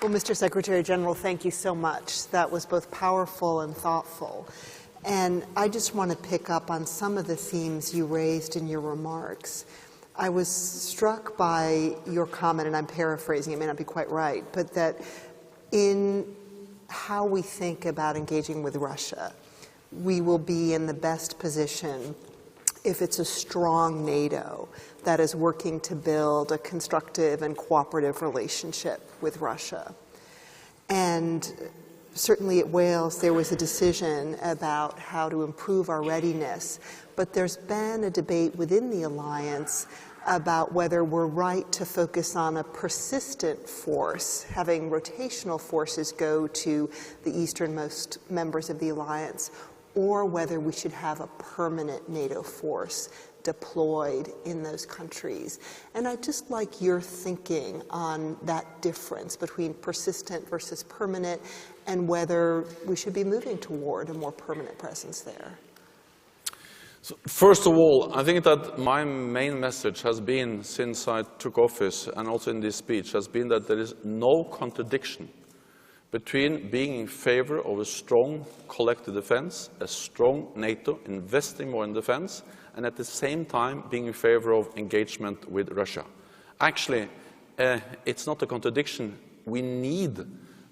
Well, Mr. Secretary General, thank you so much. That was both powerful and thoughtful. And I just want to pick up on some of the themes you raised in your remarks. I was struck by your comment, and I'm paraphrasing, it may not be quite right, but that in how we think about engaging with Russia, we will be in the best position if it's a strong NATO that is working to build a constructive and cooperative relationship with Russia. And certainly at Wales, there was a decision about how to improve our readiness, but there's been a debate within the alliance about whether we're right to focus on a persistent force, having rotational forces go to the easternmost members of the alliance, or whether we should have a permanent NATO force deployed in those countries. And I'd just like your thinking on that difference between persistent versus permanent and whether we should be moving toward a more permanent presence there. So first of all, I think that my main message has been, since I took office and also in this speech, has been that there is no contradiction between being in favor of a strong collective defense, a strong NATO, investing more in defense, and at the same time being in favor of engagement with Russia. Actually, it's not a contradiction. We need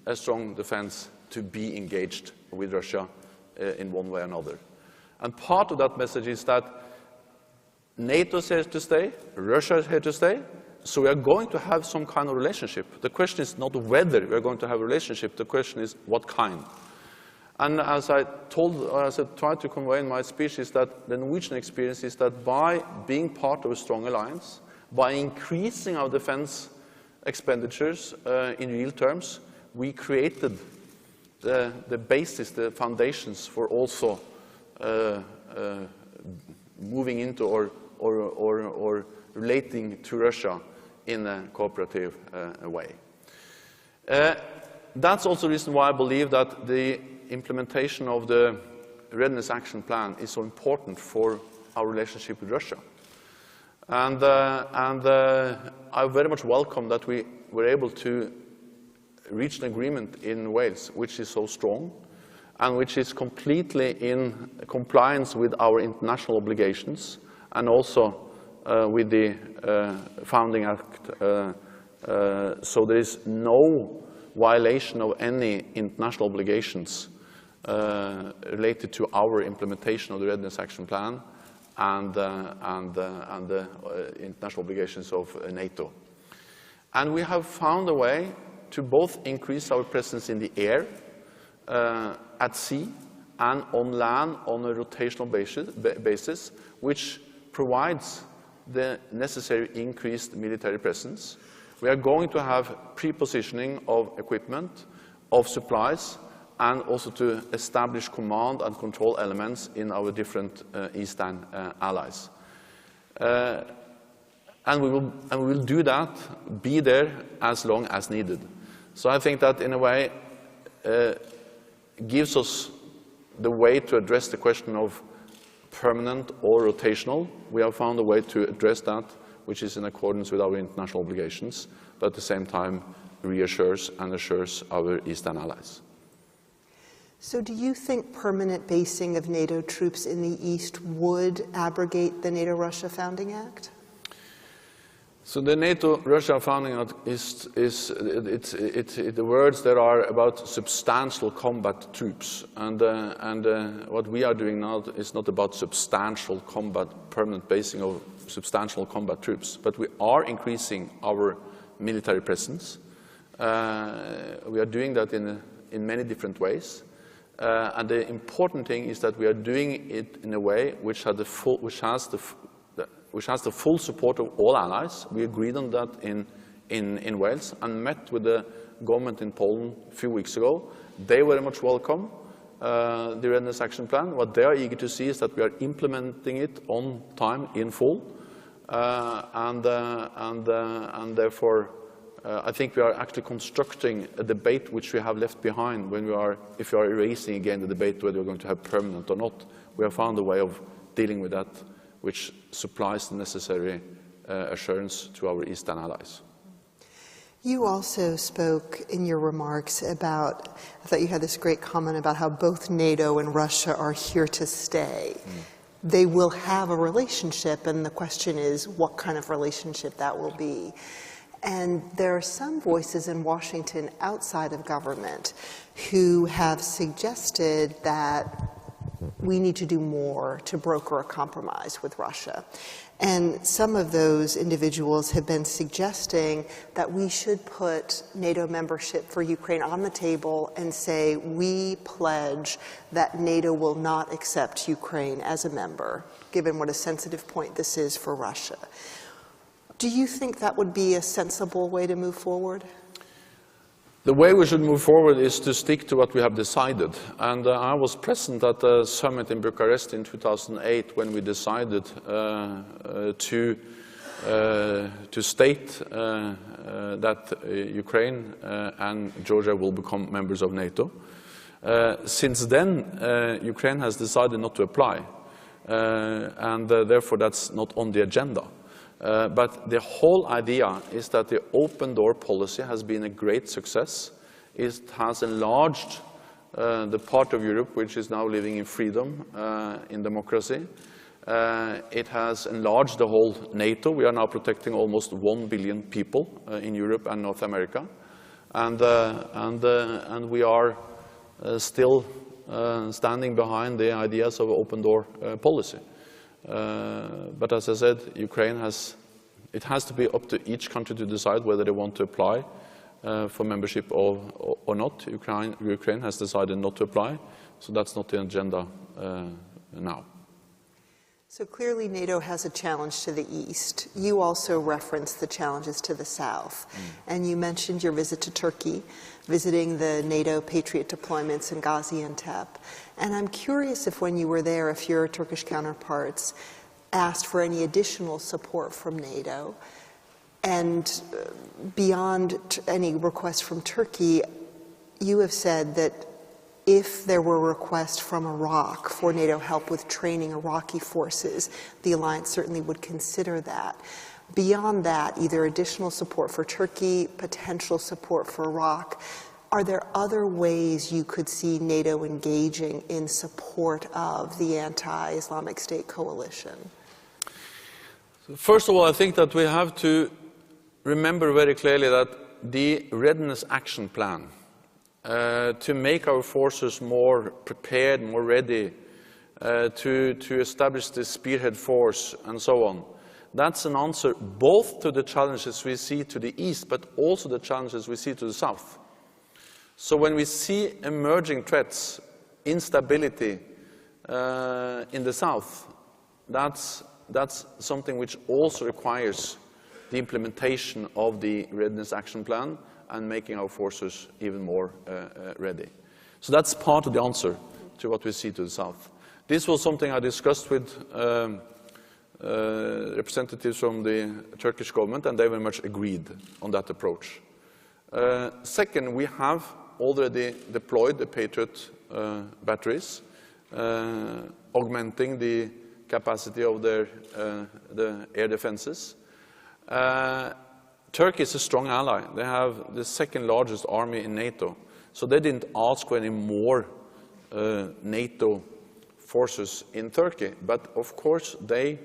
a strong defense to be engaged with Russia in one way or another. And part of that message is that NATO is here to stay, Russia is here to stay, so we are going to have some kind of relationship. The question is not whether we are going to have a relationship, the question is what kind. And as I tried to convey in my speech, is that the Norwegian experience is that by being part of a strong alliance, by increasing our defense expenditures in real terms, we created the basis, the foundations for also moving into or relating to Russia in a cooperative way. That's also the reason why I believe that the implementation of the Readiness Action Plan is so important for our relationship with Russia. And I very much welcome that we were able to reach an agreement in Wales, which is so strong, and which is completely in compliance with our international obligations, and also with the Founding Act. So there is no violation of any international obligations related to our implementation of the Readiness Action Plan and the international obligations of NATO. And we have found a way to both increase our presence in the air, at sea, and on land on a rotational basis, which provides the necessary increased military presence. We are going to have pre-positioning of equipment, of supplies, and also to establish command and control elements in our different Eastern allies. And we will do that, be there as long as needed. So I think that in a way gives us the way to address the question of permanent or rotational. We have found a way to address that which is in accordance with our international obligations, but at the same time reassures and assures our Eastern allies. So do you think permanent basing of NATO troops in the East would abrogate the NATO-Russia Founding Act? So the NATO-Russia Founding Act the words there are about substantial combat troops, and what we are doing now is not about substantial combat, permanent basing of substantial combat troops, but we are increasing our military presence. We are doing that in many different ways, and the important thing is that we are doing it in a way which has the full support of all allies. We agreed on that in Wales and met with the government in Poland a few weeks ago. They very much welcome the Readiness Action Plan. What they are eager to see is that we are implementing it on time, in full, and therefore I think we are actually constructing a debate which we have left behind when if we are erasing again the debate whether we are going to have permanent or not. We have found a way of dealing with that which supplies the necessary assurance to our Eastern allies. You also spoke in your remarks about, I thought you had this great comment about how both NATO and Russia are here to stay. They will have a relationship, and the question is what kind of relationship that will be. And there are some voices in Washington outside of government who have suggested that we need to do more to broker a compromise with Russia. And some of those individuals have been suggesting that we should put NATO membership for Ukraine on the table and say we pledge that NATO will not accept Ukraine as a member, given what a sensitive point this is for Russia. Do you think that would be a sensible way to move forward? The way we should move forward is to stick to what we have decided. And I was present at the summit in Bucharest in 2008 when we decided to state that Ukraine and Georgia will become members of NATO. Since then, Ukraine has decided not to apply, and therefore that's not on the agenda. But the whole idea is that the open door policy has been a great success. It has enlarged the part of Europe which is now living in freedom, in democracy. It has enlarged the whole NATO. We are now protecting almost 1 billion people in Europe and North America. And we are still standing behind the ideas of open door policy. But as I said, it has to be up to each country to decide whether they want to apply for membership or not. Ukraine has decided not to apply, so that's not the agenda now. So clearly NATO has a challenge to the east. You also referenced the challenges to the south. And you mentioned your visit to Turkey, visiting the NATO Patriot deployments in Gaziantep. And I'm curious if when you were there, if your Turkish counterparts asked for any additional support from NATO. And beyond any request from Turkey, you have said that if there were requests from Iraq for NATO help with training Iraqi forces, the alliance certainly would consider that. Beyond that, either additional support for Turkey, potential support for Iraq, are there other ways you could see NATO engaging in support of the anti-Islamic State coalition? First of all, I think that we have to remember very clearly that the Readiness Action Plan, to make our forces more prepared, more ready, to establish the spearhead force and so on, that's an answer both to the challenges we see to the east, but also the challenges we see to the south. So when we see emerging threats, instability in the south, that's something which also requires the implementation of the Readiness Action Plan and making our forces even more ready. So that's part of the answer to what we see to the south. This was something I discussed with representatives from the Turkish government, and they very much agreed on that approach. Second, we have already deployed the Patriot batteries, augmenting the capacity of the air defenses. Turkey is a strong ally. They have the second largest army in NATO. So they didn't ask for any more NATO forces in Turkey. But of course they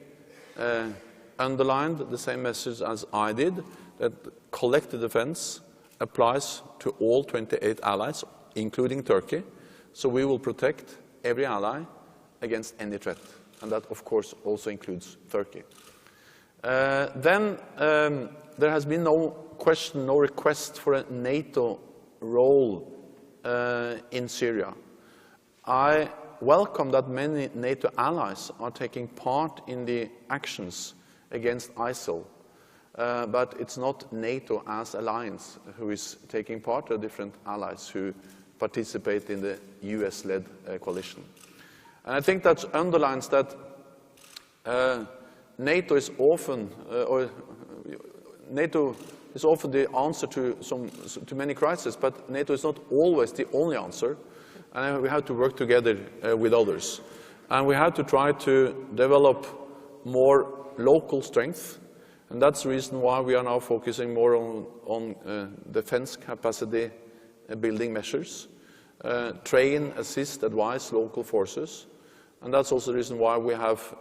underlined the same message as I did, that collective defense applies to all 28 allies, including Turkey. So we will protect every ally against any threat. And that of course also includes Turkey. Then there has been no question, no request for a NATO role in Syria. I welcome that many NATO allies are taking part in the actions against ISIL, but it's not NATO as alliance who is taking part. There are different allies who participate in the US-led coalition. And I think that underlines that NATO is often, NATO is often the answer to many crises, but NATO is not always the only answer, and we have to work together with others. And we have to try to develop more local strength, And that's the reason why we are now focusing more on defense capacity building measures, train, assist, advise local forces. And that's also the reason why we have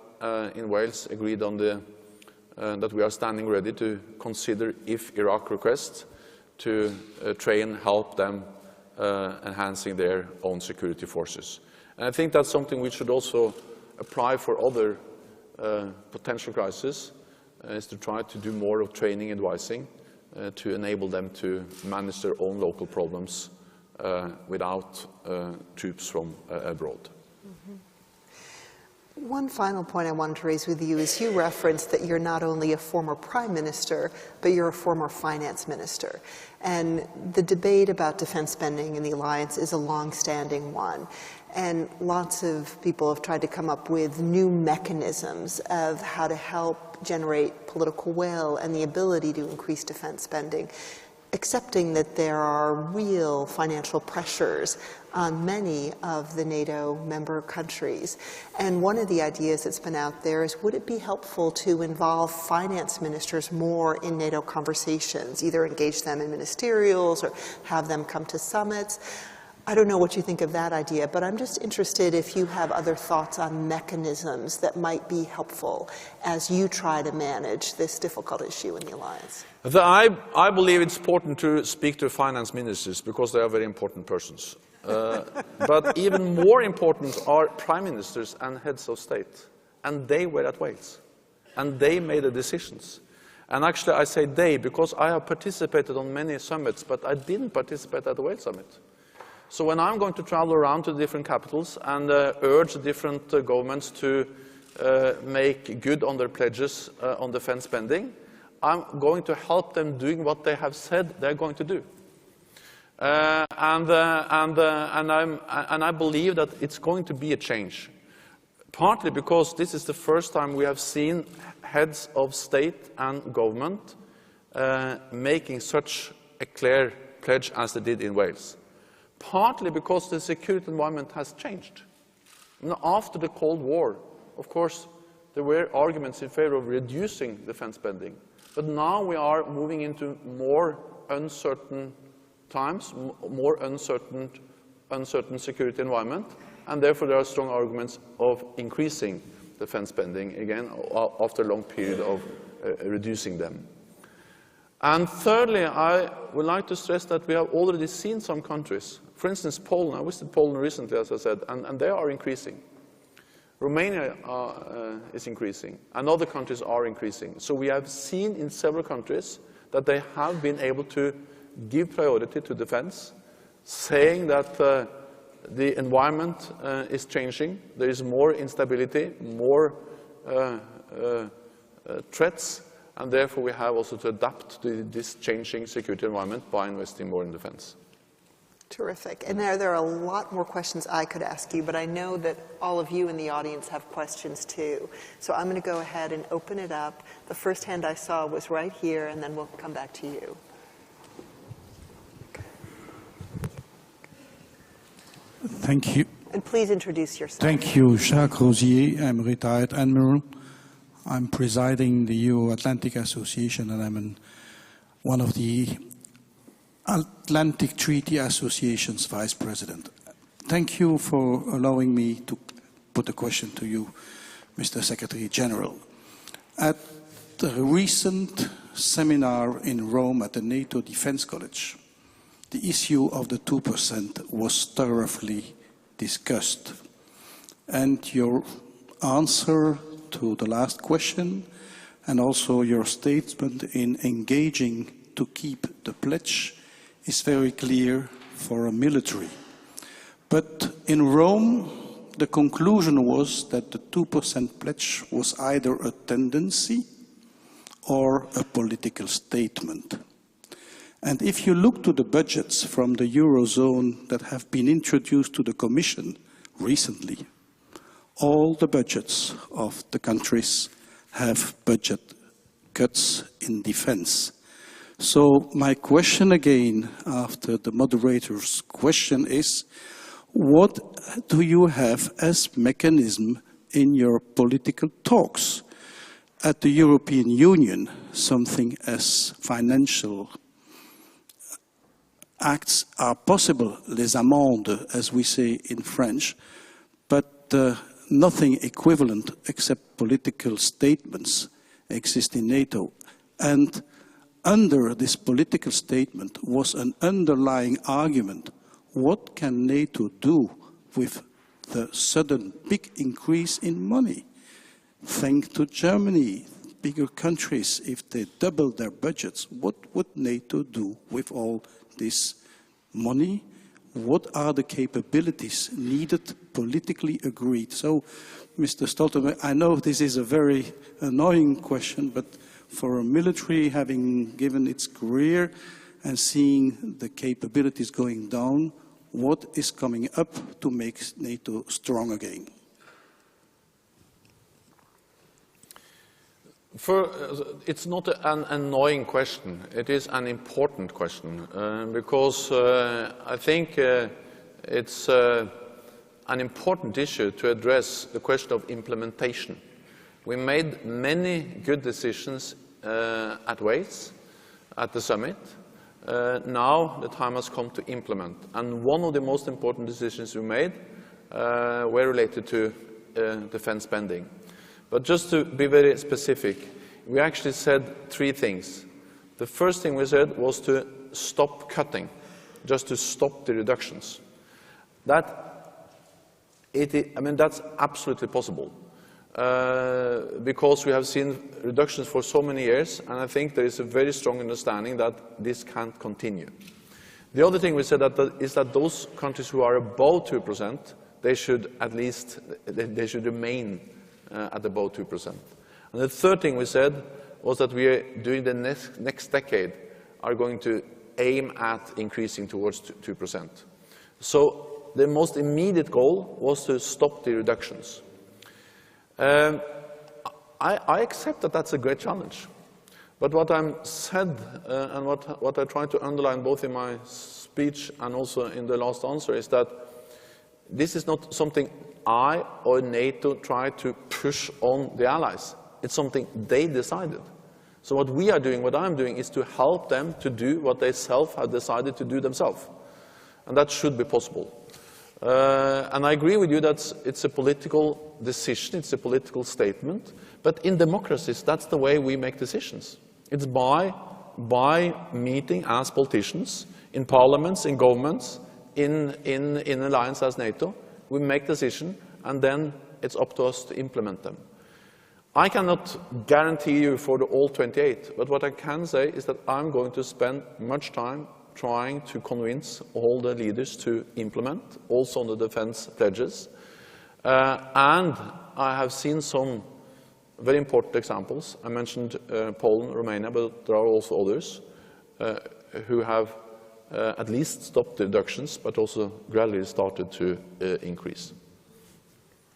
in Wales agreed on that we are standing ready to consider, if Iraq requests, to train, help them enhancing their own security forces. And I think that's something we should also apply for other potential crises, is to try to do more of training, advising, to enable them to manage their own local problems without troops from abroad. Mm-hmm. One final point I wanted to raise with you is you referenced that you're not only a former prime minister, but you're a former finance minister. And the debate about defense spending in the alliance is a long-standing one. And lots of people have tried to come up with new mechanisms of how to help generate political will and the ability to increase defense spending, accepting that there are real financial pressures on many of the NATO member countries. And one of the ideas that's been out there is, would it be helpful to involve finance ministers more in NATO conversations, either engage them in ministerials or have them come to summits? I don't know what you think of that idea, but I'm just interested if you have other thoughts on mechanisms that might be helpful as you try to manage this difficult issue in the alliance. I believe it's important to speak to finance ministers because they are very important persons. But even more important are prime ministers and heads of state. And they were at Wales. And they made the decisions. And actually I say they because I have participated on many summits, but I didn't participate at the Wales summit. So when I'm going to travel around to the different capitals and urge different governments to make good on their pledges on defense spending, I'm going to help them doing what they have said they're going to do. And I believe that it's going to be a change. Partly because this is the first time we have seen heads of state and government making such a clear pledge as they did in Wales. Partly because the security environment has changed. After the Cold War, of course, there were arguments in favor of reducing defense spending. But now we are moving into more uncertain times, more uncertain security environment, and therefore there are strong arguments of increasing defense spending again after a long period of reducing them. And thirdly, I would like to stress that we have already seen some countries, for instance Poland. I visited Poland recently, as I said, and they are increasing. Romania is increasing, and other countries are increasing. So we have seen in several countries that they have been able to give priority to defense, saying that the environment is changing, there is more instability, more threats, and therefore we have also to adapt to this changing security environment by investing more in defense. Terrific. And there are a lot more questions I could ask you, but I know that all of you in the audience have questions too. So I'm going to go ahead and open it up. The first hand I saw was right here, and then we'll come back to you. Thank you. And please introduce yourself. Thank you, Jacques Rosier. I'm a retired admiral. I'm presiding the Euro-Atlantic Association, and I'm one of the Atlantic Treaty Association's vice president. Thank you for allowing me to put a question to you, Mr. Secretary General. At the recent seminar in Rome at the NATO Defense College, the issue of the 2% was thoroughly discussed. And your answer to the last question, and also your statement in engaging to keep the pledge, is very clear for a military. But in Rome, the conclusion was that the 2% pledge was either a tendency or a political statement. And if you look to the budgets from the Eurozone that have been introduced to the Commission recently, all the budgets of the countries have budget cuts in defense. So my question again, after the moderator's question, is what do you have as mechanism in your political talks? at the European Union, something as financial acts are possible, les amendes, as we say in French, but nothing equivalent except political statements exist in NATO. And under this political statement was an underlying argument. What can NATO do with the sudden big increase in money? Thanks to Germany, bigger countries, if they double their budgets, what would NATO do with all this money? What are the capabilities needed, politically agreed? So, Mr. Stoltenberg, I know this is a very annoying question, but for a military having given its career and seeing the capabilities going down, what is coming up to make NATO strong again? It's not an annoying question. It is an important question because I think it's an important issue to address the question of implementation. We made many good decisions at Wales, at the summit. Now the time has come to implement. And one of the most important decisions we made were related to defense spending. But just to be very specific, we actually said three things. The first thing we said was to stop cutting, just to stop the reductions. That's absolutely possible because we have seen reductions for so many years, and I think there is a very strong understanding that this can't continue. The other thing we said is that those countries who are above 2%, they should remain at about 2%. And the third thing we said was that we are, during the next decade, are going to aim at increasing towards 2%. So the most immediate goal was to stop the reductions. I accept that that's a great challenge. But what I'm said and what I try to underline both in my speech and also in the last answer is that this is not something I or NATO try to push on the allies. It's something they decided. So what we are doing, what I'm doing, is to help them to do what they have decided to do themselves. And that should be possible. And I agree with you that it's a political decision, it's a political statement. But in democracies, that's the way we make decisions. It's by meeting as politicians, in parliaments, in governments, in alliance as NATO. We make decisions, and then it's up to us to implement them. I cannot guarantee you for the all 28, but what I can say is that I'm going to spend much time trying to convince all the leaders to implement, also on the defense pledges. And I have seen some very important examples. I mentioned Poland, Romania, but there are also others who have at least stopped the reductions, but also gradually started to increase.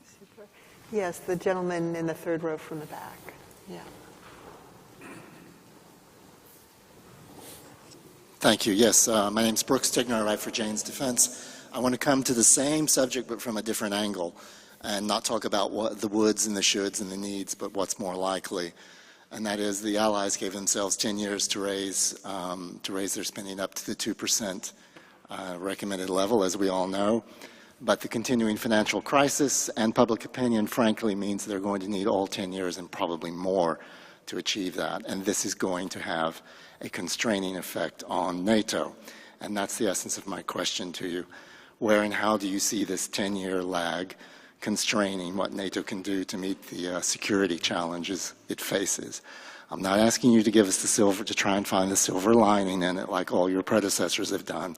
Super. Yes, the gentleman in the third row from the back. Yeah. Thank you. Yes, my name's Brooks Tigner. I write for Jane's Defense. I want to come to the same subject, but from a different angle, and not talk about what the woulds and the shoulds and the needs, but what's more likely. And that is the Allies gave themselves 10 years to raise their spending up to the 2% recommended level, as we all know. But the continuing financial crisis and public opinion, frankly, means they're going to need all 10 years and probably more to achieve that. And this is going to have a constraining effect on NATO. And that's the essence of my question to you. Where and how do you see this 10-year lag constraining what NATO can do to meet the security challenges it faces? I'm not asking you to give us to try and find the silver lining in it like all your predecessors have done.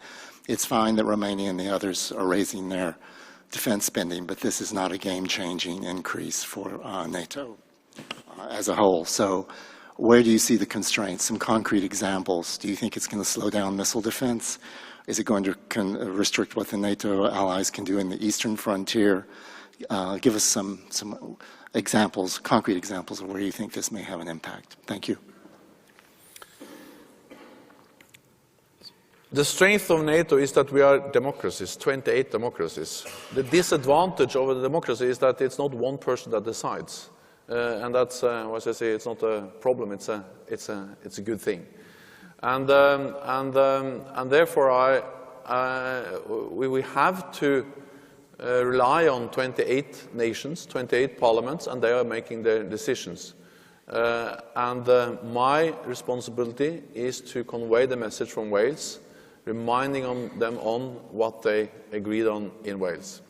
It's fine that Romania and the others are raising their defense spending, but this is not a game-changing increase for NATO as a whole. So where do you see the constraints? Some concrete examples. Do you think it's going to slow down missile defense? Is it going to restrict what the NATO allies can do in the eastern frontier? Give us some examples, concrete examples of where you think this may have an impact. Thank you. The strength of NATO is that we are democracies, 28 democracies. The disadvantage of a democracy is that it's not one person that decides. and that's, as I say, it's not a problem, it's a good thing. And therefore we have to rely on 28 nations, 28 parliaments, and they are making their decisions. My responsibility is to convey the message from Wales, reminding them on what they agreed on in Wales.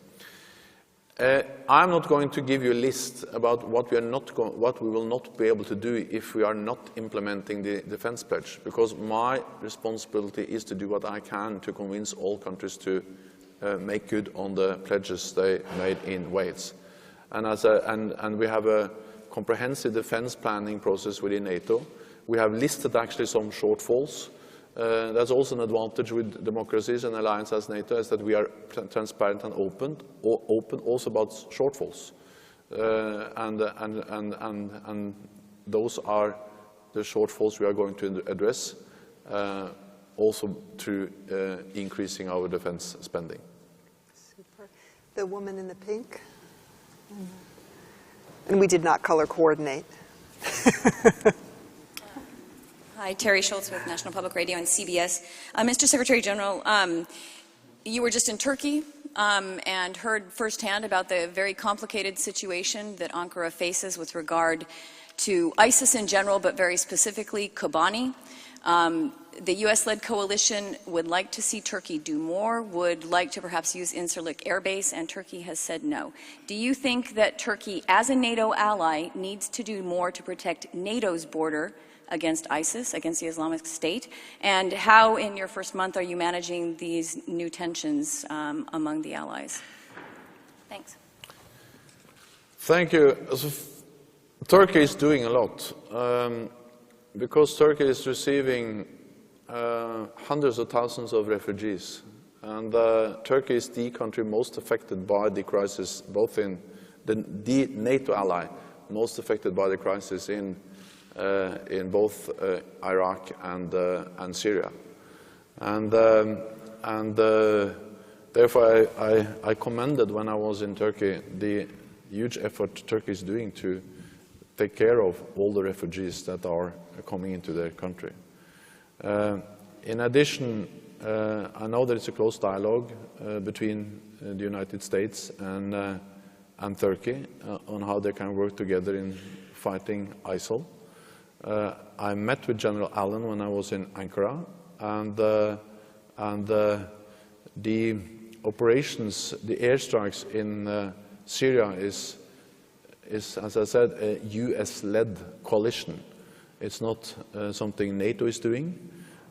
I'm not going to give you a list about what we will not be able to do if we are not implementing the defence pledge, because my responsibility is to do what I can to convince all countries to make good on the pledges they made in Wales. And we have a comprehensive defence planning process within NATO. We have listed actually some shortfalls. That's also an advantage with democracies and alliances as NATO, is that we are transparent and open also about shortfalls. And those are the shortfalls we are going to address, also through increasing our defence spending. Super. The woman in the pink. And we did not color coordinate. Hi, Terry Schultz with National Public Radio and CBS. Mr. Secretary General, you were just in Turkey and heard firsthand about the very complicated situation that Ankara faces with regard to ISIS in general, but very specifically Kobani. The U.S.-led coalition would like to see Turkey do more, would like to perhaps use Incirlik Air Base, and Turkey has said no. Do you think that Turkey, as a NATO ally, needs to do more to protect NATO's border against ISIS, against the Islamic State? And how, in your first month, are you managing these new tensions among the allies? Thanks. Thank you. Turkey is doing a lot, because Turkey is receiving hundreds of thousands of refugees. And Turkey is the country most affected by the crisis, both in the NATO ally, most affected by the crisis in both Iraq and Syria. And therefore I commended, when I was in Turkey, the huge effort Turkey is doing to take care of all the refugees that are coming into their country. In addition, I know there is a close dialogue between the United States and Turkey on how they can work together in fighting ISIL. I met with General Allen when I was in Ankara, and the operations, the airstrikes in Syria is, as I said, a US-led coalition. It's not something NATO is doing.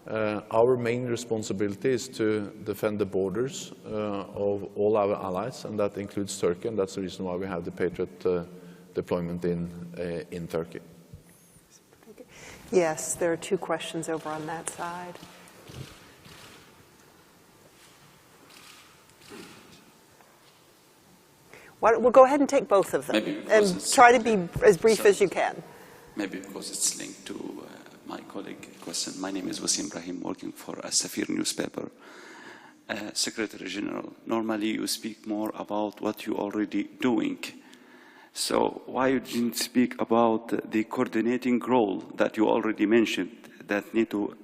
Our main responsibility is to defend the borders of all our allies, and that includes Turkey, and that's the reason why we have the Patriot deployment in Turkey. Yes, there are two questions over on that side. We'll go ahead and take both of them, and try to be as brief as you can. Maybe because it's linked to my colleague question. My name is Wasim Brahim, working for a Safir newspaper. Secretary General, normally you speak more about what you're already doing. So why you didn't speak about the coordinating role that you already mentioned that NATO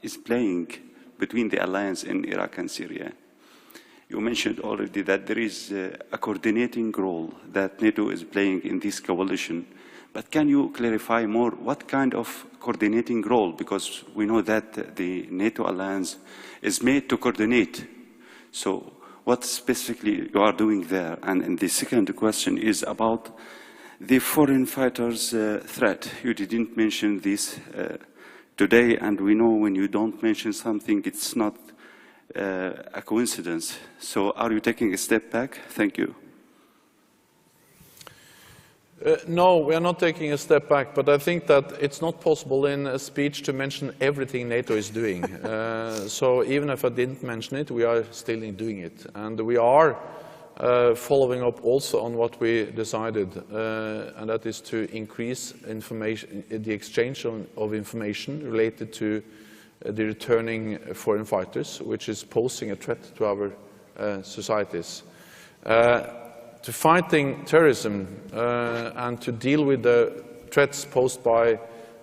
is playing between the alliance in Iraq and Syria? You mentioned already that there is a coordinating role that NATO is playing in this coalition. But can you clarify more what kind of coordinating role? Because we know that the NATO alliance is made to coordinate. So what specifically you are doing there? And the second question is about the foreign fighters threat. You didn't mention this today, and we know when you don't mention something, it's not a coincidence. So are you taking a step back? Thank you. No, we are not taking a step back, but I think that it's not possible in a speech to mention everything NATO is doing. So even if I didn't mention it, we are still doing it. And we are following up also on what we decided, and that is to increase information, the exchange of information related to the returning foreign fighters, which is posing a threat to our societies. to fighting terrorism and to deal with the threats posed by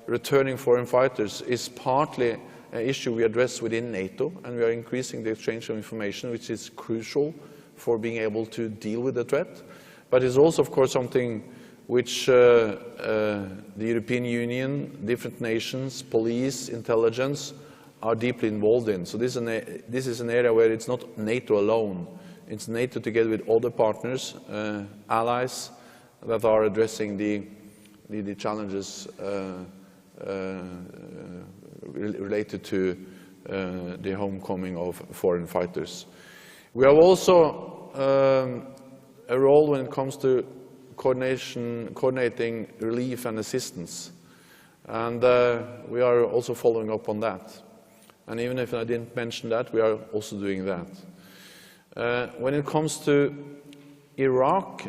returning foreign fighters is partly an issue we address within NATO, and we are increasing the exchange of information, which is crucial for being able to deal with the threat. But it's also, of course, something which the European Union, different nations, police, intelligence are deeply involved in. So this is an area where it's not NATO alone. It's NATO together with other partners, allies, that are addressing the challenges related to the homecoming of foreign fighters. We have also a role when it comes to coordinating relief and assistance, and we are also following up on that. And even if I didn't mention that, we are also doing that. When it comes to Iraq,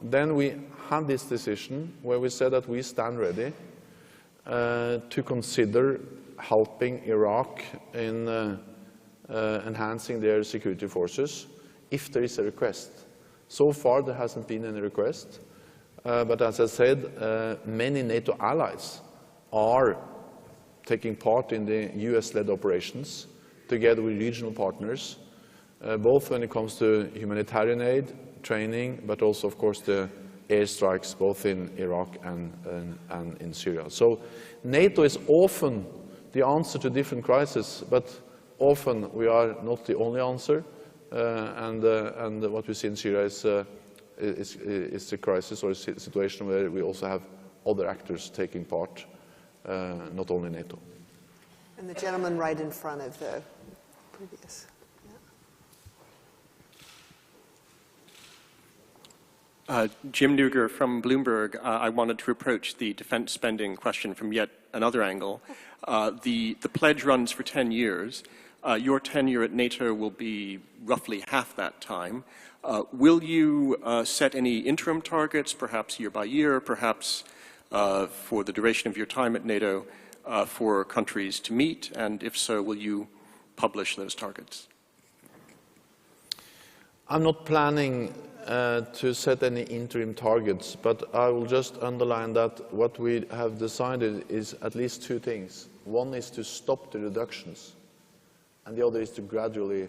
then we had this decision where we said that we stand ready to consider helping Iraq in enhancing their security forces if there is a request. So far there hasn't been any request, but as I said, many NATO allies are taking part in the US-led operations together with regional partners, both when it comes to humanitarian aid, training, but also, of course, the airstrikes both in Iraq and in Syria. So NATO is often the answer to different crises, but often we are not the only answer, and what we see in Syria is a crisis or a situation where we also have other actors taking part, not only NATO. And the gentleman right in front of the previous. Jim Neuger from Bloomberg. I wanted to approach the defense spending question from yet another angle. The pledge runs for 10 years. Your tenure at NATO will be roughly half that time. Will you set any interim targets, perhaps year by year, perhaps for the duration of your time at NATO, for countries to meet? And if so, will you publish those targets? I'm not planning to set any interim targets, but I will just underline that what we have decided is at least two things. One is to stop the reductions, and the other is to gradually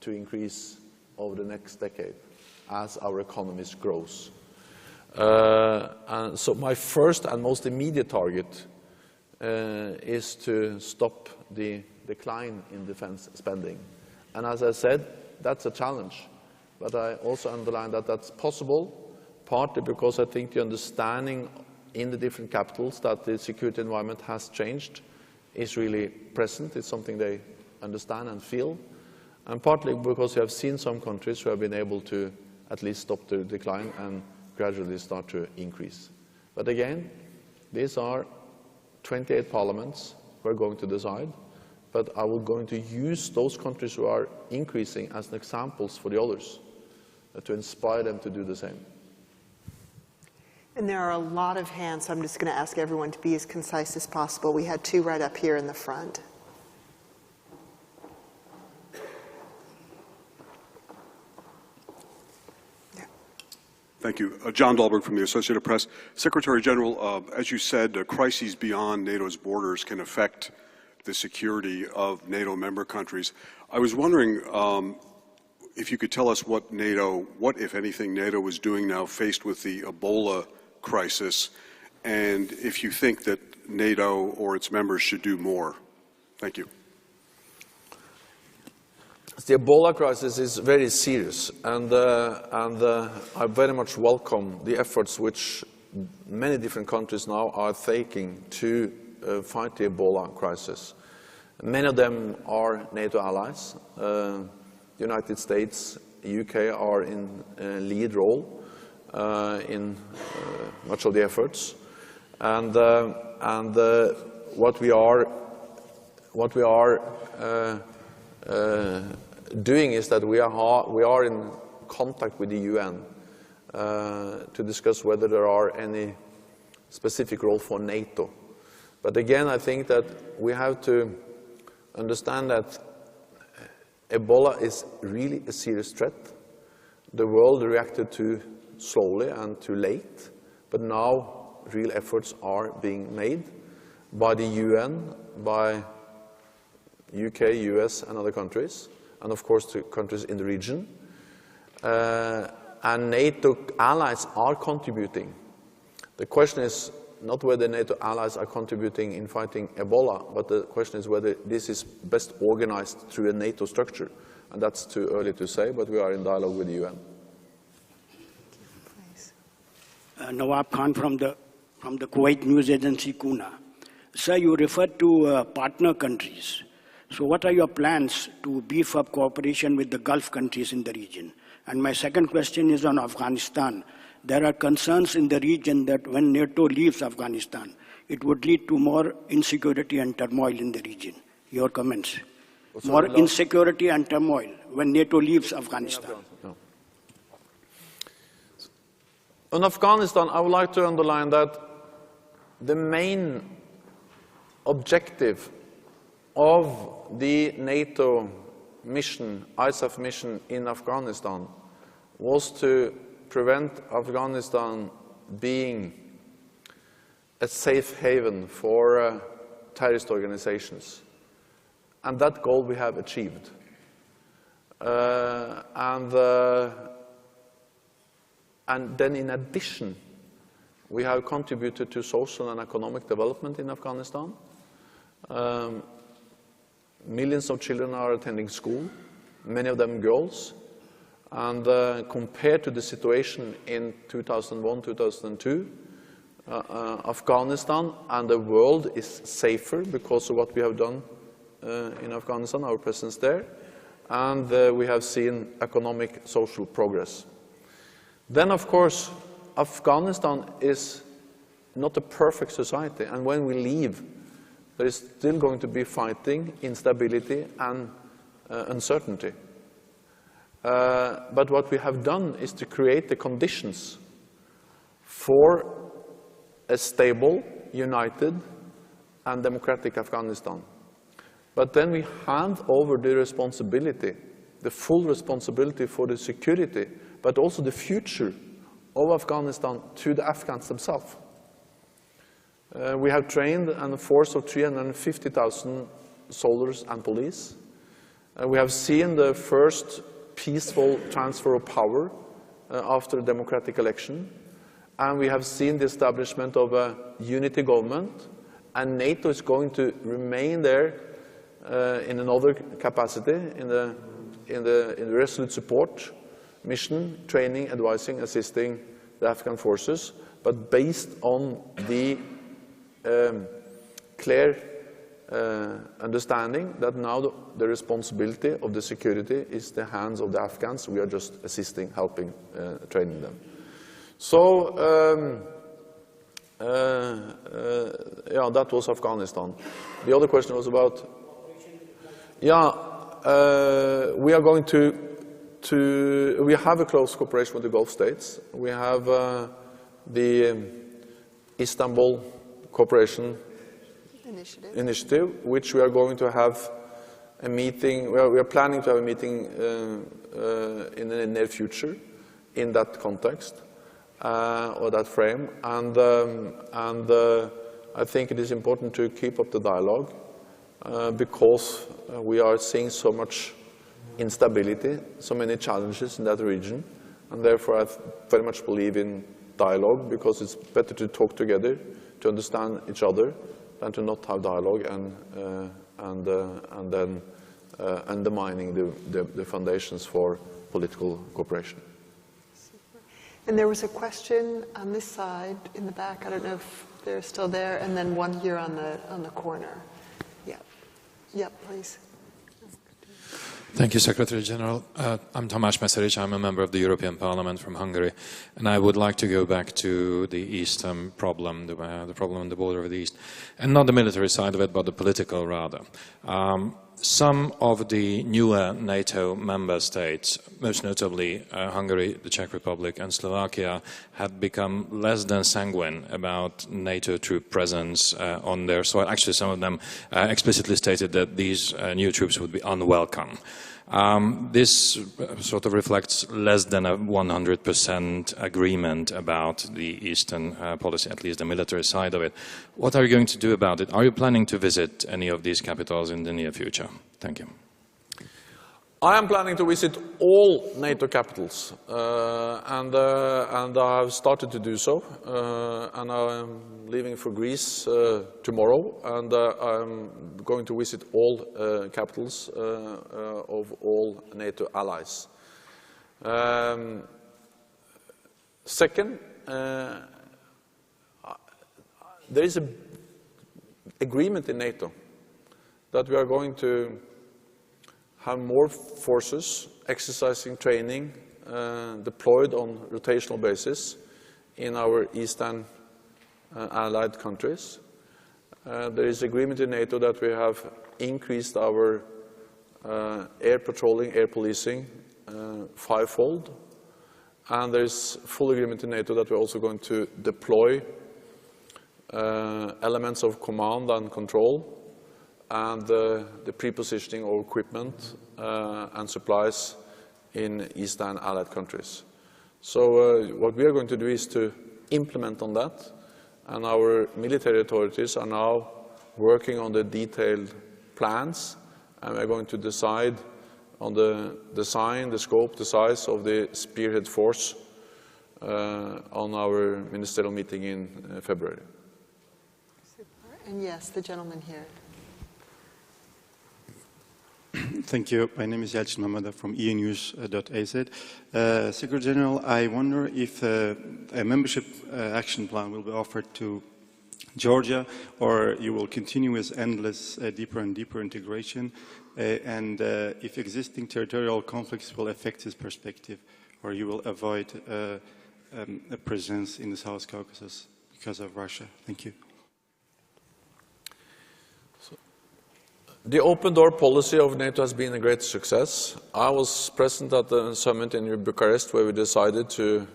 to increase over the next decade as our economies grows. And so my first and most immediate target is to stop the decline in defense spending. And as I said, that's a challenge. But I also underline that that's possible, partly because I think the understanding in the different capitals that the security environment has changed is really present. It's something they understand and feel. And partly because we have seen some countries who have been able to at least stop the decline and gradually start to increase. But again, these are 28 parliaments who are going to decide. But I will going to use those countries who are increasing as examples for the others, to inspire them to do the same. And there are a lot of hands, so I'm just going to ask everyone to be as concise as possible. We had two right up here in the front. Thank you. John Dahlberg from the Associated Press. Secretary General, as you said, crises beyond NATO's borders can affect the security of NATO member countries. I was wondering if you could tell us what, if anything, NATO is doing now faced with the Ebola crisis, and if you think that NATO or its members should do more. Thank you. The Ebola crisis is very serious, and I very much welcome the efforts which many different countries now are taking to fight the Ebola crisis. Many of them are NATO allies. The United States, UK are in a lead role in much of the efforts, and what we are doing is that we are in contact with the UN to discuss whether there are any specific role for NATO. But again, I think that we have to understand that Ebola is really a serious threat. The world reacted to slowly and too late, but now real efforts are being made by the UN, by UK, US and other countries, and of course the countries in the region. And NATO allies are contributing. The question is not whether NATO allies are contributing in fighting Ebola, but the question is whether this is best organized through a NATO structure. And that's too early to say, but we are in dialogue with the UN. Nawab Khan from the Kuwait news agency Kuna. Sir, you referred to partner countries. So what are your plans to beef up cooperation with the Gulf countries in the region? And my second question is on Afghanistan. There are concerns in the region that when NATO leaves Afghanistan, it would lead to more insecurity and turmoil in the region. Your comments? More insecurity and turmoil when NATO leaves Afghanistan. No. On Afghanistan, I would like to underline that the main objective of the NATO mission, ISAF mission in Afghanistan, was to prevent Afghanistan being a safe haven for terrorist organizations. And that goal we have achieved. And then in addition, we have contributed to social and economic development in Afghanistan. Millions of children are attending school, many of them girls. And compared to the situation in 2001, 2002, Afghanistan and the world is safer because of what we have done in Afghanistan, our presence there. And we have seen economic, social progress. Then, of course, Afghanistan is not a perfect society. And when we leave, there is still going to be fighting, instability, and uncertainty. But what we have done is to create the conditions for a stable, united, and democratic Afghanistan. But then we hand over the responsibility, the full responsibility for the security, but also the future of Afghanistan to the Afghans themselves. We have trained a force of 350,000 soldiers and police. We have seen the first peaceful transfer of power after a democratic election. And we have seen the establishment of a unity government. And NATO is going to remain there in another capacity, in the resolute support mission, training, advising, assisting the Afghan forces, but based on the clear understanding that now the responsibility of the security is the hands of the Afghans. We are just assisting, helping, training them. So, yeah, that was Afghanistan. The other question was about, yeah, we are going we have a close cooperation with the Gulf states. We have the Istanbul Cooperation Initiative, which we are going to have a meeting, we are planning to have a meeting in the near future in that context, or that frame. And I think it is important to keep up the dialogue because we are seeing so much instability, so many challenges in that region, and therefore I very much believe in dialogue because it's better to talk together, to understand each other, than to not have dialogue and then undermining the foundations for political cooperation. Super. And there was a question on this side in the back. I don't know if they're still there, and then one here on the corner. Yeah. Yeah, please. Thank you, Secretary General. I'm Tamás Meseric. I'm a member of the European Parliament from Hungary, and I would like to go back to the eastern problem, the problem on the border of the east, and not the military side of it, but the political rather. Some of the newer NATO member states, most notably Hungary, the Czech Republic and Slovakia, have become less than sanguine about NATO troop presence on their soil. Actually, some of them explicitly stated that these new troops would be unwelcome. This sort of reflects less than a 100% agreement about the Eastern policy, at least the military side of it. What are you going to do about it? Are you planning to visit any of these capitals in the near future? Thank you. I am planning to visit all NATO capitals, and I've started to do so. And I'm leaving for Greece tomorrow, and I'm going to visit all capitals of all NATO allies. Second, there is an agreement in NATO that we are going to have more forces exercising training deployed on rotational basis in our eastern allied countries. There is agreement in NATO that we have increased our air patrolling, air policing fivefold, and there is full agreement in NATO that we're also going to deploy elements of command and control and the pre-positioning of equipment and supplies in Eastern Allied countries. So what we are going to do is to implement on that, and our military authorities are now working on the detailed plans, and we're going to decide on the design, the scope, the size of the spearhead force on our ministerial meeting in February. Super. And yes, the gentleman here. Thank you. My name is Yalcin Mamada from enews.az. Secretary General, I wonder if a membership action plan will be offered to Georgia, or you will continue with endless deeper and deeper integration, and if existing territorial conflicts will affect this perspective, or you will avoid a presence in the South Caucasus because of Russia. Thank you. The open door policy of NATO has been a great success. I was present at the summit in Bucharest where we decided to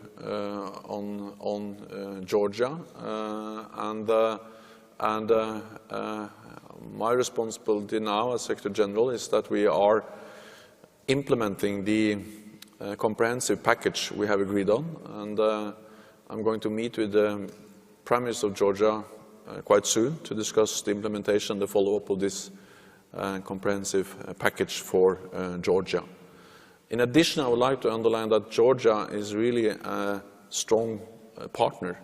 on Georgia, and my responsibility now as Secretary General is that we are implementing the comprehensive package we have agreed on, and I'm going to meet with the Prime Minister of Georgia quite soon to discuss the implementation and the follow-up of this comprehensive package for Georgia. In addition, I would like to underline that Georgia is really a strong partner.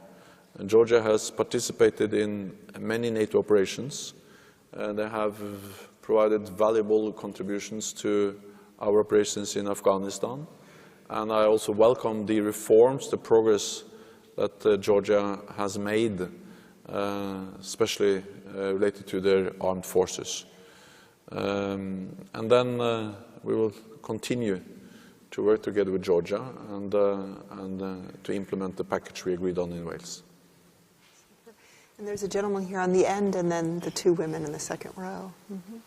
Georgia has participated in many NATO operations. They have provided valuable contributions to our operations in Afghanistan. And I also welcome the reforms, the progress that Georgia has made, especially related to their armed forces. And then we will continue to work together with Georgia and to implement the package we agreed on in Wales. And there's a gentleman here on the end, and then the two women in the second row. Mm-hmm.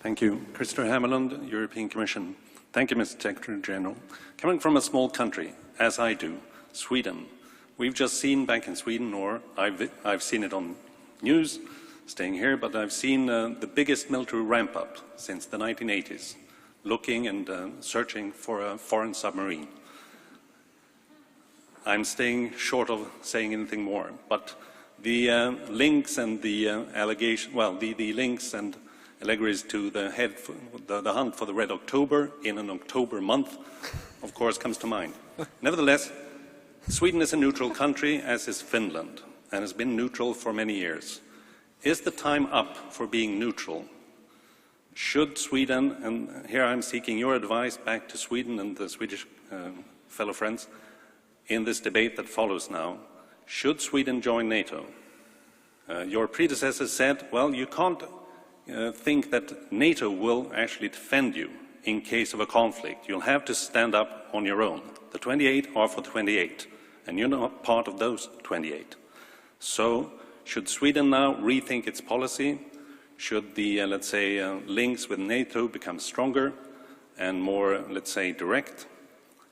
Thank you. Christopher Hamelund, European Commission. Thank you, Mr. Secretary General. Coming from a small country, as I do, Sweden, we've just seen back in Sweden, or I've seen it on news, staying here, but I've seen the biggest military ramp-up since the 1980s, looking and searching for a foreign submarine. I'm staying short of saying anything more, but the links and the allegation, well, the links and allegories to the hunt for the Red October in an October month, of course, comes to mind. Nevertheless, Sweden is a neutral country, as is Finland, and has been neutral for many years. Is the time up for being neutral? Should Sweden, and here I'm seeking your advice back to Sweden and the Swedish fellow friends, in this debate that follows now, should Sweden join NATO? Your predecessor said, well, you can't think that NATO will actually defend you in case of a conflict. You'll have to stand up on your own. The 28 are for 28, and you're not part of those 28. So should Sweden now rethink its policy? Should the, let's say, links with NATO become stronger and more, let's say, direct,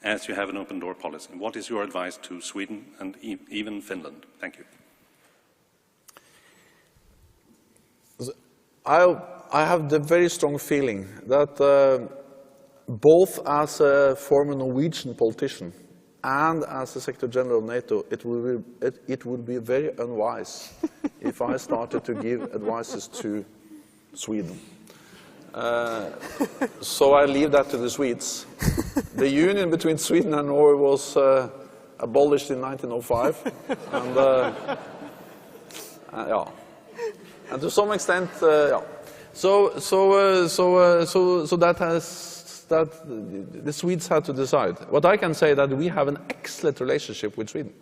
as you have an open door policy? What is your advice to Sweden and even Finland? Thank you. I have the very strong feeling that both as a former Norwegian politician and as the Secretary General of NATO, it would be very unwise if I started to give advices to Sweden. So I leave that to the Swedes. The union between Sweden and Norway was abolished in 1905, and yeah, and to some extent, yeah. So that the Swedes had to decide. What I can say that we have an excellent relationship with Sweden,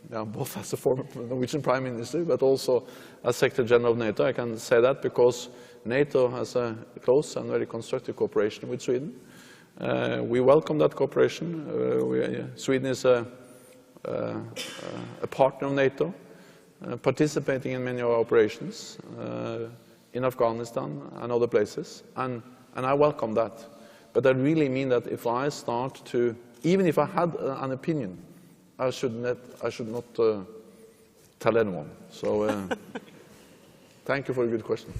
yeah, both as a former Norwegian Prime Minister, but also as Secretary General of NATO. I can say that because NATO has a close and very constructive cooperation with Sweden. We welcome that cooperation. Sweden is a partner of NATO, participating in many of our operations in Afghanistan and other places, and I welcome that. But I really mean that if I start to, even if I had an opinion, I should not tell anyone. So thank you for a good question.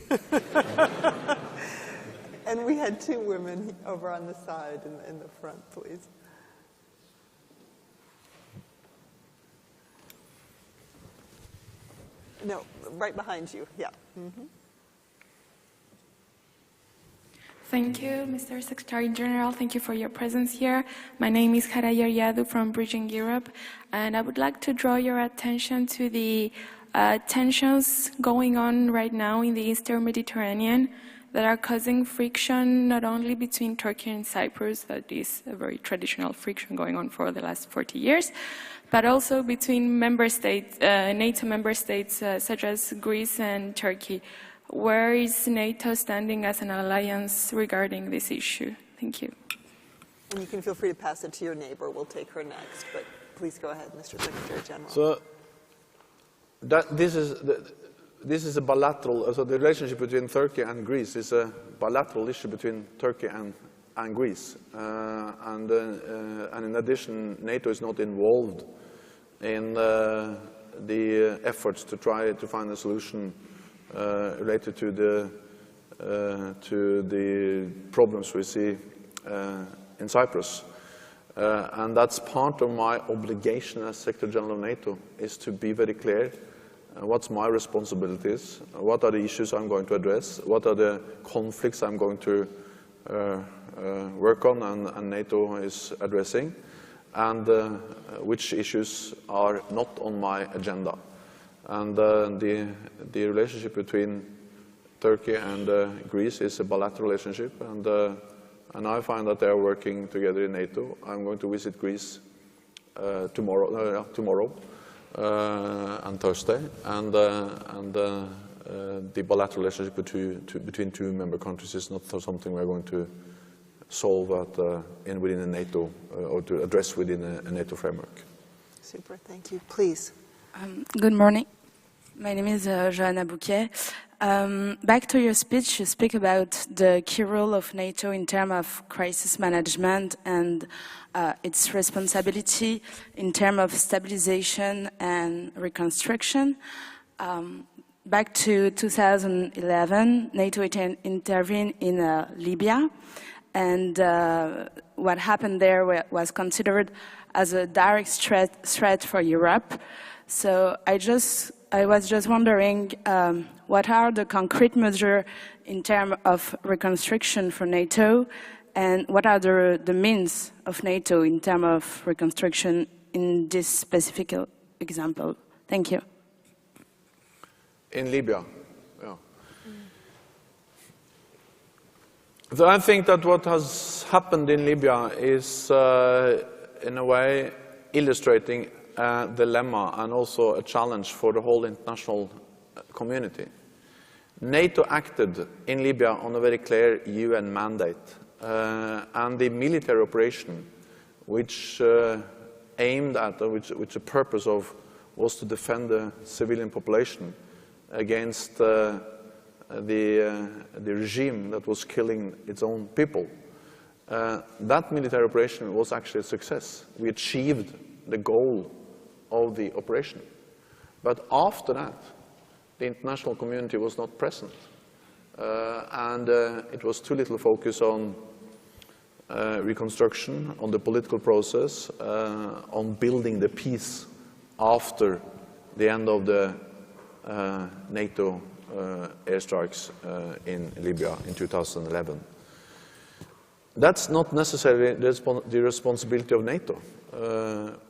And we had two women over on the side in the front, please. No, right behind you, yeah. Mm-hmm. Thank you, Mr. Secretary General. Thank you for your presence here. My name is Hara Georgiadou from Bridging Europe, and I would like to draw your attention to the tensions going on right now in the Eastern Mediterranean that are causing friction not only between Turkey and Cyprus, that is a very traditional friction going on for the last 40 years, but also between member states, NATO member states such as Greece and Turkey. Where is NATO standing as an alliance regarding this issue? Thank you. And you can feel free to pass it to your neighbor. We'll take her next, but please go ahead, Mr. Secretary General. So this is a bilateral, so the relationship between Turkey and Greece is a bilateral issue between Turkey and Greece. And in addition, NATO is not involved in the efforts to try to find a solution related to the problems we see in Cyprus. And that's part of my obligation as Secretary General of NATO, is to be very clear what's my responsibilities, what are the issues I'm going to address, what are the conflicts I'm going to work on and NATO is addressing, and which issues are not on my agenda. And the relationship between Turkey and Greece is a bilateral relationship, and I find that they are working together in NATO. I'm going to visit Greece tomorrow and Thursday, and the bilateral relationship between two member countries is not something we're going to solve within a NATO or to address within a NATO framework. Super, thank you. Please. Good morning. My name is Johanna Bouquet. Back to your speech, you speak about the key role of NATO in terms of crisis management and its responsibility in terms of stabilization and reconstruction. Back to 2011, NATO intervened in Libya, and what happened there was considered as a direct threat for Europe. So I was just wondering, what are the concrete measures in terms of reconstruction for NATO, and what are the means of NATO in terms of reconstruction in this specific example? Thank you. In Libya, yeah. So I think that what has happened in Libya is, in a way, illustrating a dilemma and also a challenge for the whole international community. NATO acted in Libya on a very clear UN mandate, and the military operation which aimed at, which the purpose of was to defend the civilian population against the regime that was killing its own people. That military operation was actually a success. We achieved the goal of the operation. But after that, the international community was not present. And it was too little focus on reconstruction, on the political process, on building the peace after the end of the NATO airstrikes in Libya in 2011. That's not necessarily the responsibility of NATO.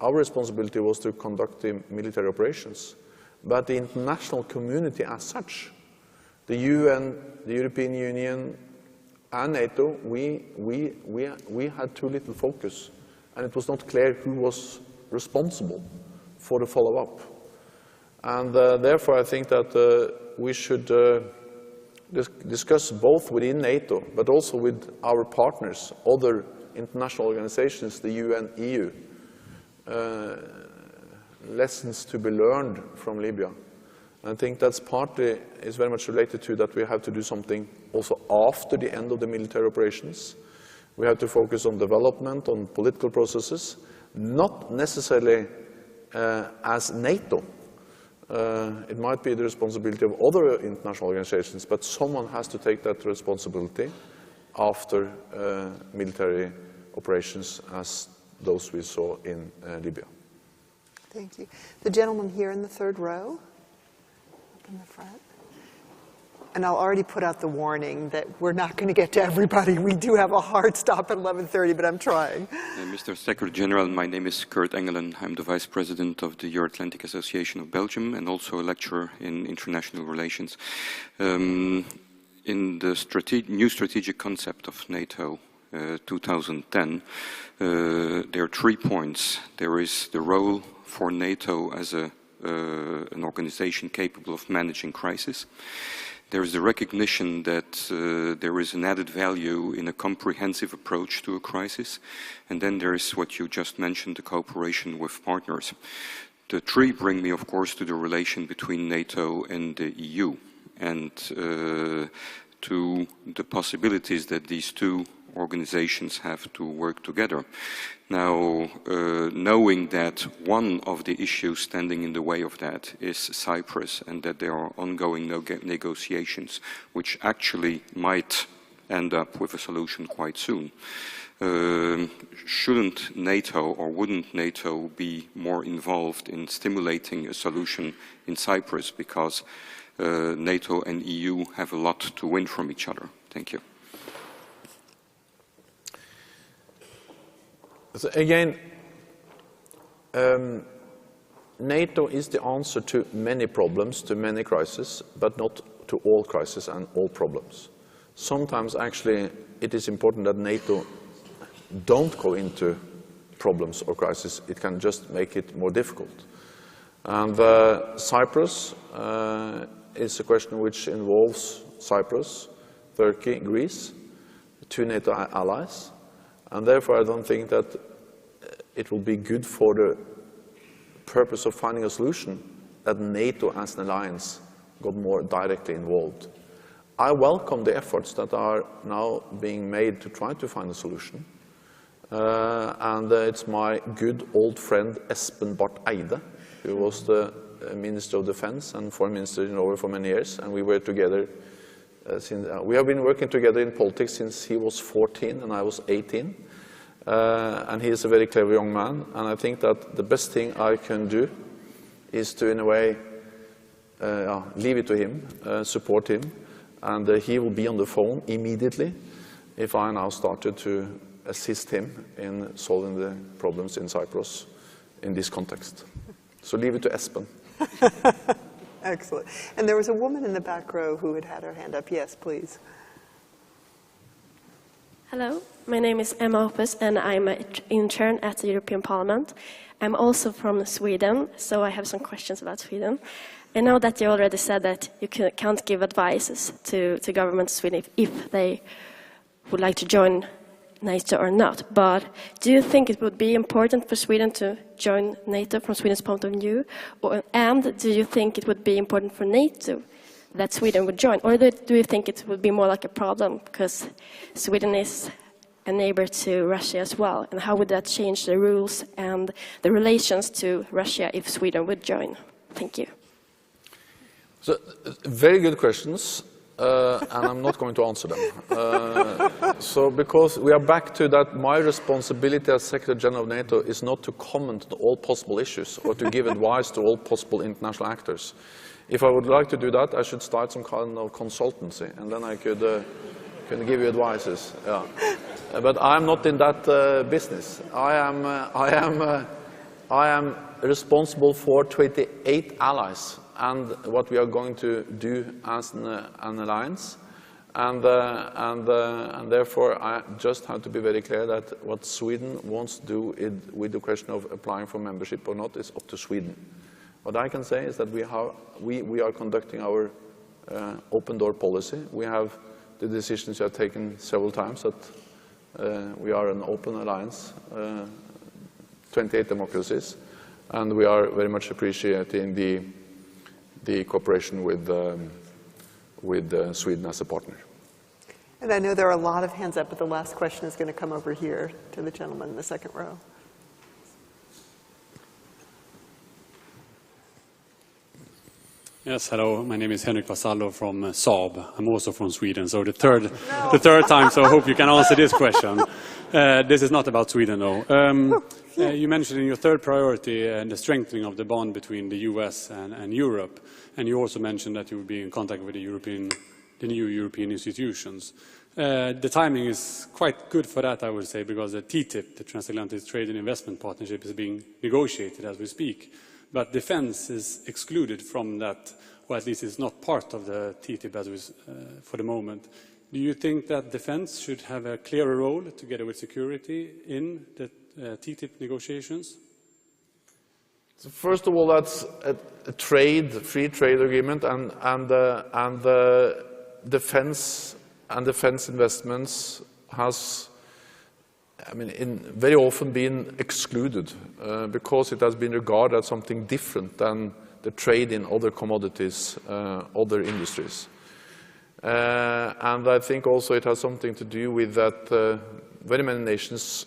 Our responsibility was to conduct the military operations. But the international community as such, the UN, the European Union, and NATO, we had too little focus, and it was not clear who was responsible for the follow-up. And therefore, I think that we should discuss both within NATO, but also with our partners, other international organizations, the UN, EU, lessons to be learned from Libya. I think that's partly is very much related to that we have to do something also after the end of the military operations. We have to focus on development, on political processes, not necessarily as NATO. It might be the responsibility of other international organizations, but someone has to take that responsibility after military operations as those we saw in Libya. Thank you. The gentleman here in the third row, up in the front. And I'll already put out the warning that we're not going to get to everybody. We do have a hard stop at 11:30, but I'm trying. Mr. Secretary General, my name is Kurt Engelen. I'm the Vice President of the Euro-Atlantic Association of Belgium and also a lecturer in international relations. In the new strategic concept of NATO 2010, there are 3 points. There is the role for NATO as an organization capable of managing crisis. There is the recognition that there is an added value in a comprehensive approach to a crisis. And then there is what you just mentioned, the cooperation with partners. The 3 bring me, of course, to the relation between NATO and the EU and to the possibilities that these 2 organizations have to work together. Now, knowing that one of the issues standing in the way of that is Cyprus and that there are ongoing negotiations which actually might end up with a solution quite soon, shouldn't NATO or wouldn't NATO be more involved in stimulating a solution in Cyprus because NATO and EU have a lot to win from each other? Thank you. So again, NATO is the answer to many problems, to many crises, but not to all crises and all problems. Sometimes actually it is important that NATO don't go into problems or crises. It can just make it more difficult. And Cyprus is a question which involves Cyprus, Turkey, Greece, 2 NATO allies. And therefore, I don't think that it will be good for the purpose of finding a solution that NATO as an alliance got more directly involved. I welcome the efforts that are now being made to try to find a solution. And it's my good old friend Espen Barth Eide, who was the Minister of Defense and Foreign Minister in Norway for many years, and we were together we have been working together in politics since he was 14 and I was 18. And he is a very clever young man. And I think that the best thing I can do is to, in a way, leave it to him, support him. And he will be on the phone immediately if I now started to assist him in solving the problems in Cyprus in this context. So leave it to Espen. Excellent. And there was a woman in the back row who had her hand up. Yes, please. Hello, my name is Emma Opus, and I'm an intern at the European Parliament. I'm also from Sweden, so I have some questions about Sweden. I know that you already said that you can't give advices to government of Sweden if they would like to join NATO or not, but do you think it would be important for Sweden to join NATO from Sweden's point of view? And do you think it would be important for NATO that Sweden would join? Or do you think it would be more like a problem because Sweden is a neighbor to Russia as well? And how would that change the rules and the relations to Russia if Sweden would join? Thank you. So, very good questions. And I'm not going to answer them. So because we are back to that, my responsibility as Secretary General of NATO is not to comment on all possible issues or to give advice to all possible international actors. If I would like to do that, I should start some kind of consultancy, and then I could give you advices. Yeah. But I'm not in that business. I am responsible for 28 allies and what we are going to do as an alliance, and therefore I just have to be very clear that what Sweden wants to do with the question of applying for membership or not is up to Sweden. What I can say is that we are conducting our open door policy. We have the decisions we have taken several times that we are an open alliance, 28 democracies, and we are very much appreciating the cooperation with Sweden as a partner. And I know there are a lot of hands up, but the last question is going to come over here to the gentleman in the second row. Yes, hello. My name is Henrik Vasallo from Saab. I'm also from Sweden, so the third time, so I hope you can answer this question. This is not about Sweden, though. You mentioned in your third priority the strengthening of the bond between the US and Europe, and you also mentioned that you would be in contact with the new European institutions. The timing is quite good for that, I would say, because the TTIP, the Transatlantic Trade and Investment Partnership, is being negotiated as we speak. But defense is excluded from that, or at least it's not part of the TTIP as for the moment. Do you think that defense should have a clearer role together with security in the TTIP negotiations? So first of all, that's a free trade agreement, and defense investments has, very often been excluded because it has been regarded as something different than the trade in other commodities, other industries. And I think also it has something to do with that very many nations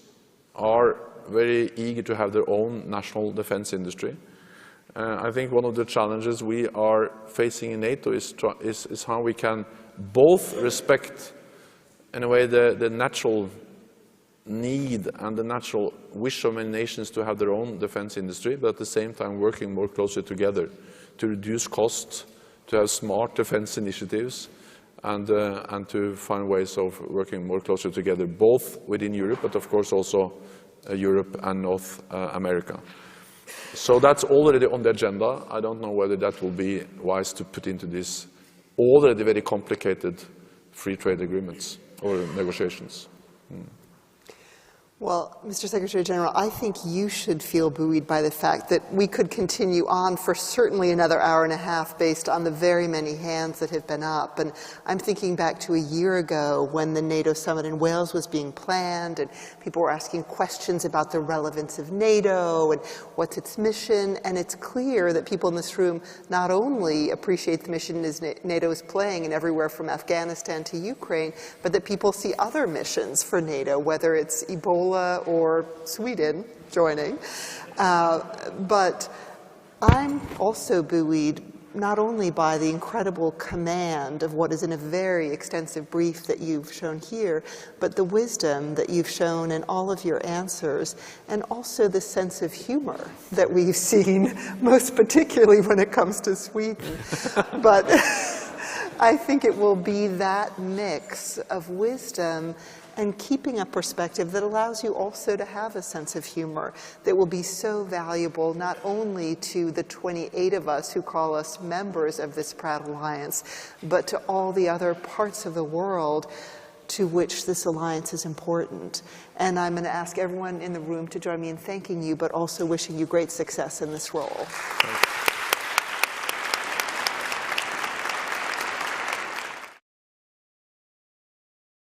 are very eager to have their own national defense industry. I think one of the challenges we are facing in NATO is how we can both respect, in a way, the natural need and the natural wish of many nations to have their own defense industry, but at the same time working more closely together to reduce costs, to have smart defense initiatives, and to find ways of working more closely together, both within Europe, but of course also Europe and North America. So that's already on the agenda. I don't know whether that will be wise to put into this already very complicated free trade agreements or negotiations. Well, Mr. Secretary General, I think you should feel buoyed by the fact that we could continue on for certainly another hour and a half based on the very many hands that have been up. And I'm thinking back to a year ago when the NATO summit in Wales was being planned and people were asking questions about the relevance of NATO and what's its mission. And it's clear that people in this room not only appreciate the mission as NATO is playing in everywhere from Afghanistan to Ukraine, but that people see other missions for NATO, whether it's Ebola or Sweden joining. But I'm also buoyed not only by the incredible command of what is in a very extensive brief that you've shown here, but the wisdom that you've shown in all of your answers, and also the sense of humor that we've seen, most particularly when it comes to Sweden. But I think it will be that mix of wisdom and keeping a perspective that allows you also to have a sense of humor that will be so valuable not only to the 28 of us who call us members of this proud alliance, but to all the other parts of the world to which this alliance is important. And I'm going to ask everyone in the room to join me in thanking you, but also wishing you great success in this role.